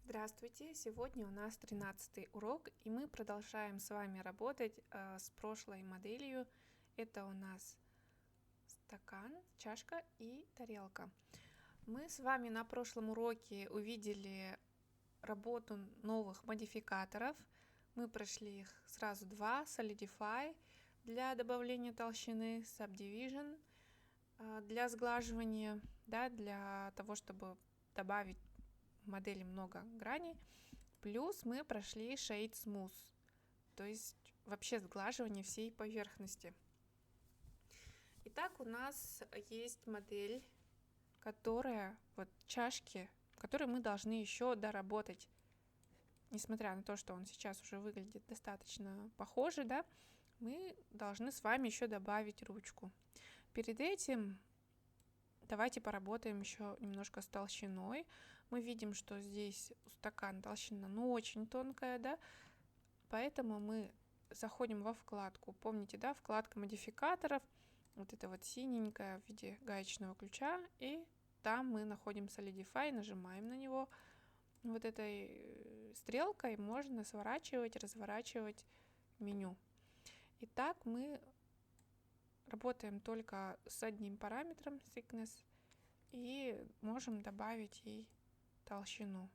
Здравствуйте! Сегодня у нас 13-й урок, и мы продолжаем с вами работать с прошлой моделью. Это у нас стакан, чашка и тарелка. Мы с вами на прошлом уроке увидели работу новых модификаторов. Мы прошли их сразу два: Solidify для добавления толщины, Subdivision для сглаживания, для того, чтобы добавить в модели много граней. Плюс мы прошли Shade Smooth, то есть вообще сглаживание всей поверхности. Итак, у нас есть модель, чашки, которую мы должны еще доработать. Несмотря на то, что он сейчас уже выглядит достаточно похоже, мы должны с вами еще добавить ручку. Перед этим давайте поработаем еще немножко с толщиной. Мы видим, что здесь у стакана толщина очень тонкая, поэтому мы заходим во вкладку. Помните, вкладка модификаторов, вот это вот синенькая в виде гаечного ключа, и там мы находим Solidify, нажимаем на него. Вот этой стрелкой можно сворачивать, разворачивать меню. Итак, мы работаем только с одним параметром thickness и можем добавить ей толщину.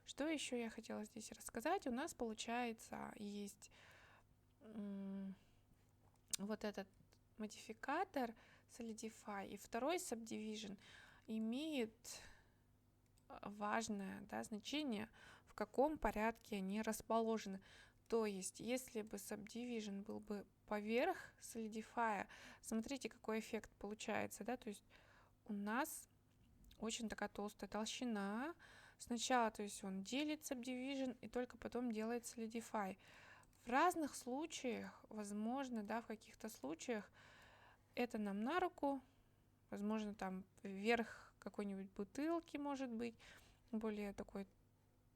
Что еще я хотела здесь рассказать? У нас получается есть вот этот модификатор Solidify, и второй Subdivision имеет важное значение, в каком порядке они расположены. То есть, если бы Subdivision был бы поверх Solidify, смотрите, какой эффект получается, то есть у нас очень такая толстая толщина. Сначала, то есть он делит Subdivision и только потом делает Solidify. В разных случаях, возможно, в каких-то случаях это нам на руку. Возможно, там верх какой-нибудь бутылки, может быть, более такой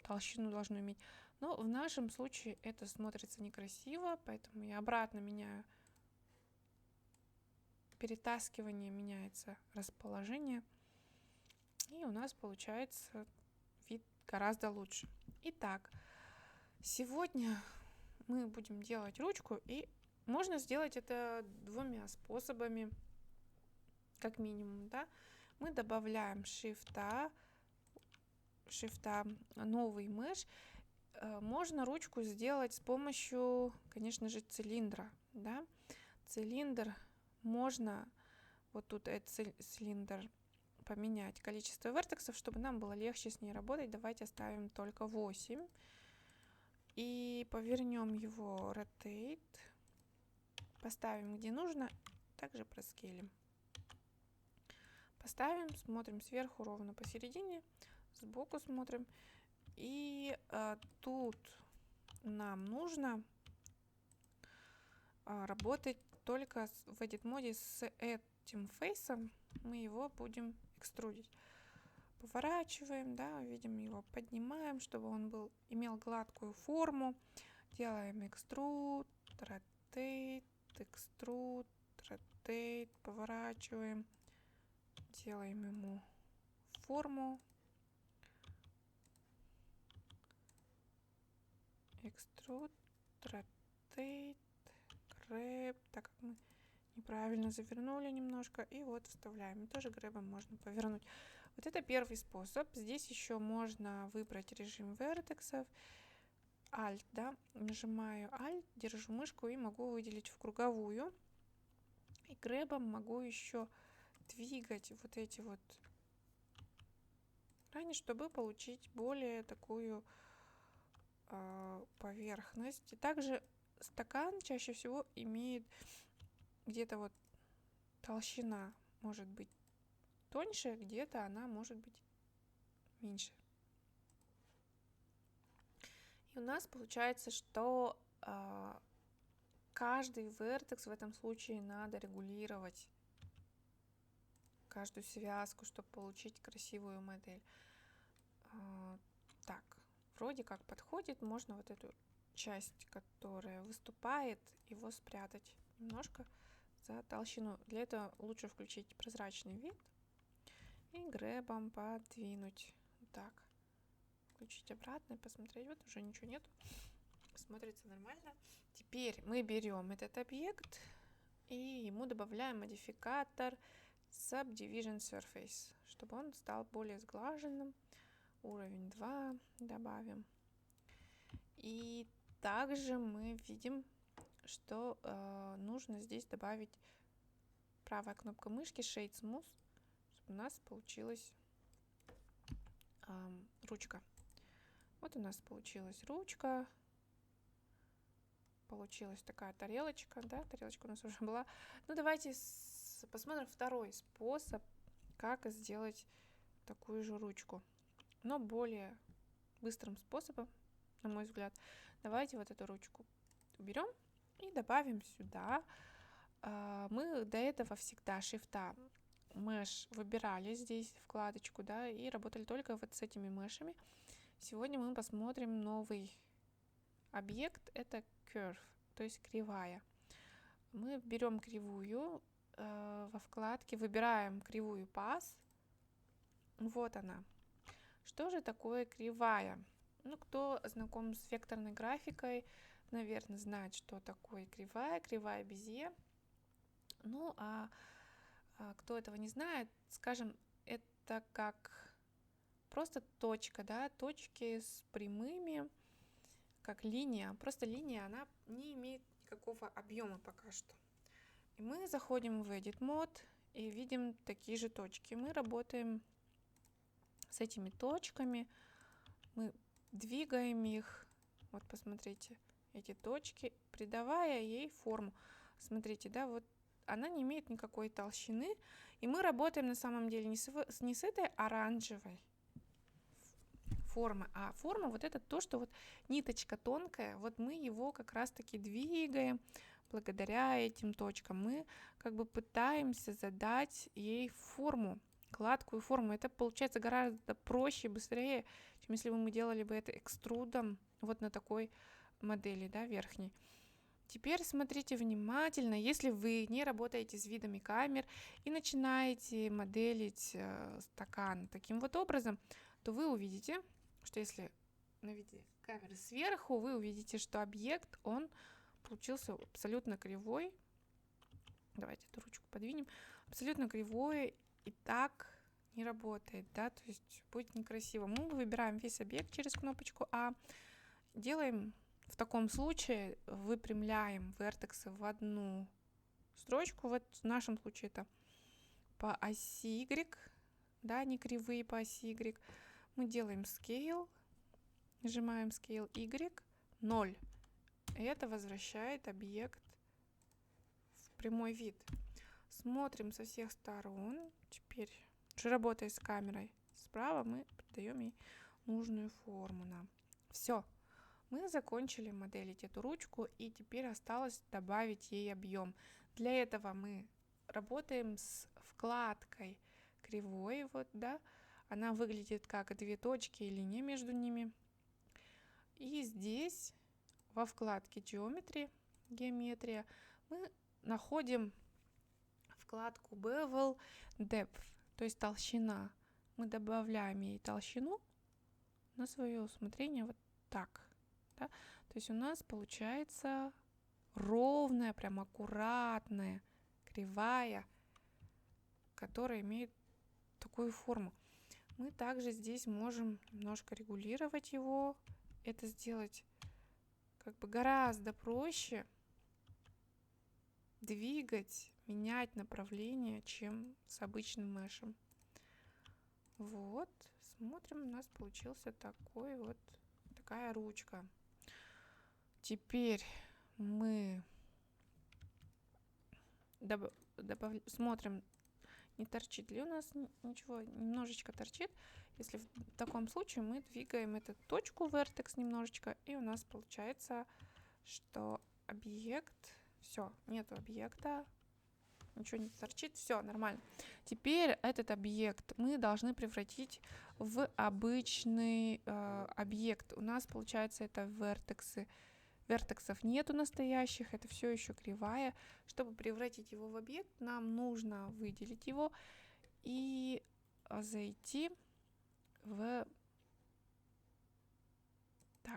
толщину должно иметь. Но в нашем случае это смотрится некрасиво, поэтому я обратно меняю перетаскивание, меняется расположение. И у нас получается вид гораздо лучше. Итак, сегодня мы будем делать ручку, и можно сделать это двумя способами, как минимум. Мы добавляем шрифта новый mesh. Можно ручку сделать с помощью, конечно же, цилиндра. Цилиндр можно, вот тут этот цилиндр, поменять количество вертексов, чтобы нам было легче с ней работать. Давайте оставим только 8 и повернем его rotate, поставим где нужно, также проскейлим. Поставим, смотрим сверху ровно посередине, сбоку смотрим, и тут нам нужно работать только в Edit моде с этим фейсом. Мы его будем экструдить. Поворачиваем, видим его, поднимаем, чтобы он имел гладкую форму. Делаем экструд, ротейт, экструд, ротейт, поворачиваем, делаем ему форму, экструд, ротейт, грэб, так как мы неправильно завернули немножко, и вот вставляем. И тоже грэбом можно повернуть. Вот это первый способ. Здесь еще можно выбрать режим вертексов. Alt, нажимаю Alt, держу мышку и могу выделить в круговую. И грэбом могу еще двигать вот эти вот грани, чтобы получить более такую поверхность. И также стакан чаще всего имеет где-то толщина может быть тоньше, где-то она может быть меньше. И у нас получается, что каждый вертекс в этом случае надо регулировать, каждую связку, чтобы получить красивую модель. Так, вроде как подходит. Можно вот эту часть, которая выступает, его спрятать немножко за толщину. Для этого лучше включить прозрачный вид и грэбом подвинуть. Так, включить обратно и посмотреть. Вот уже ничего нету. Смотрится нормально. Теперь мы берем этот объект и ему добавляем модификатор Subdivision Surface, чтобы он стал более сглаженным. Уровень 2 добавим. И также мы видим, что нужно здесь добавить правая кнопка мышки Shade Smooth, чтобы у нас получилась ручка. Вот у нас получилась ручка. Получилась такая тарелочка, да, тарелочка у нас уже была. Ну, давайте посмотрим второй способ, как сделать такую же ручку, но более быстрым способом, на мой взгляд. Давайте вот эту ручку уберем и добавим сюда. Мы до этого всегда шрифта Mesh выбирали здесь вкладочку, да, и работали только вот с этими мешами. Сегодня мы посмотрим новый объект, это curve, то есть кривая. Мы берем кривую, во вкладке выбираем кривую Path. Вот она. Что же такое кривая? Ну, кто знаком с векторной графикой, наверное, знает, что такое кривая, кривая Безье. Ну, а кто этого не знает, скажем, это как просто точка, да, точки с прямыми, как линия. Просто линия, она не имеет никакого объема пока что. И мы заходим в Edit Mode и видим такие же точки. Мы работаем с этими точками, мы двигаем их. Вот посмотрите, эти точки, придавая ей форму. Смотрите, да, вот она не имеет никакой толщины, и мы работаем на самом деле не с этой оранжевой формы, а форма вот это то, что вот ниточка тонкая, вот мы его как раз таки двигаем благодаря этим точкам. Мы как бы пытаемся задать ей форму, гладкую форму. Это получается гораздо проще, быстрее, чем если бы мы делали бы это экструдом вот на такой модели, да, верхней. Теперь смотрите внимательно, если вы не работаете с видами камер и начинаете моделить стакан таким вот образом, то вы увидите, что если на виде камеры сверху, вы увидите, что объект, он получился абсолютно кривой. Давайте эту ручку подвинем. Абсолютно кривой, и так не работает, да, то есть будет некрасиво. Мы выбираем весь объект через кнопочку А, делаем в таком случае, выпрямляем вертексы в одну строчку, вот в нашем случае это по оси Y, да, не кривые по оси Y. Мы делаем Scale, нажимаем Scale Y, 0. И это возвращает объект в прямой вид. Смотрим со всех сторон. Теперь, уже работая с камерой справа, мы придаем ей нужную форму нам. Все. Мы закончили моделить эту ручку, и теперь осталось добавить ей объем. Для этого мы работаем с вкладкой кривой, вот, да, она выглядит как две точки и линия между ними. И здесь во вкладке Geometry, геометрия, мы находим вкладку Bevel Depth, то есть толщина. Мы добавляем ей толщину на свое усмотрение вот так. Да? То есть у нас получается ровная, прям аккуратная, кривая, которая имеет такую форму. Мы также здесь можем немножко регулировать его. Это сделать как бы гораздо проще, двигать, менять направление, чем с обычным мешем. Вот, смотрим, у нас получился такая ручка. Теперь мы смотрим, не торчит ли у нас ничего, немножечко торчит. Если в таком случае мы двигаем эту точку vertex немножечко, и у нас получается, что объект, все, нету объекта, ничего не торчит, все нормально. Теперь этот объект мы должны превратить в обычный объект. У нас получается это вертексы. Вертексов нету настоящих, это все еще кривая. Чтобы превратить его в объект, нам нужно выделить его и зайти в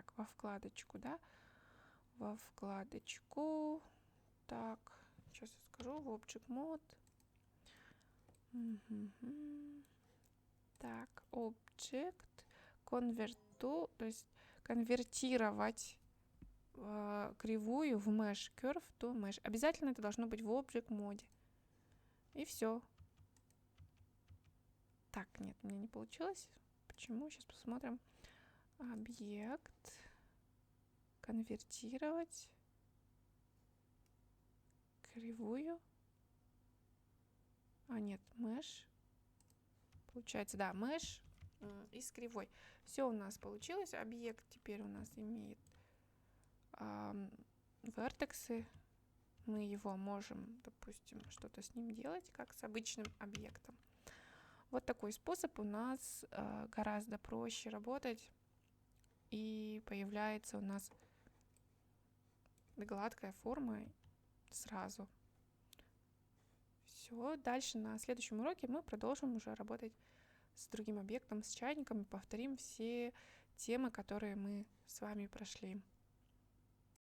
Так, во вкладочку, да? Во вкладочку. Так, сейчас я скажу, в Object Mode. Так, Object, конверту, то есть конвертировать кривую в Mesh, Curve to Mesh. Обязательно это должно быть в Object Mode. И все. Так, нет, у меня не получилось. Почему? Сейчас посмотрим. Объект. Конвертировать кривую. А, нет, Mesh. Получается, да, Mesh из кривой. Все у нас получилось. Объект теперь у нас имеет вертексы. Мы его можем, допустим, что-то с ним делать, как с обычным объектом. Вот такой способ у нас гораздо проще работать. И появляется у нас гладкая форма сразу. Все, дальше на следующем уроке мы продолжим уже работать с другим объектом, с чайником, и повторим все темы, которые мы с вами прошли.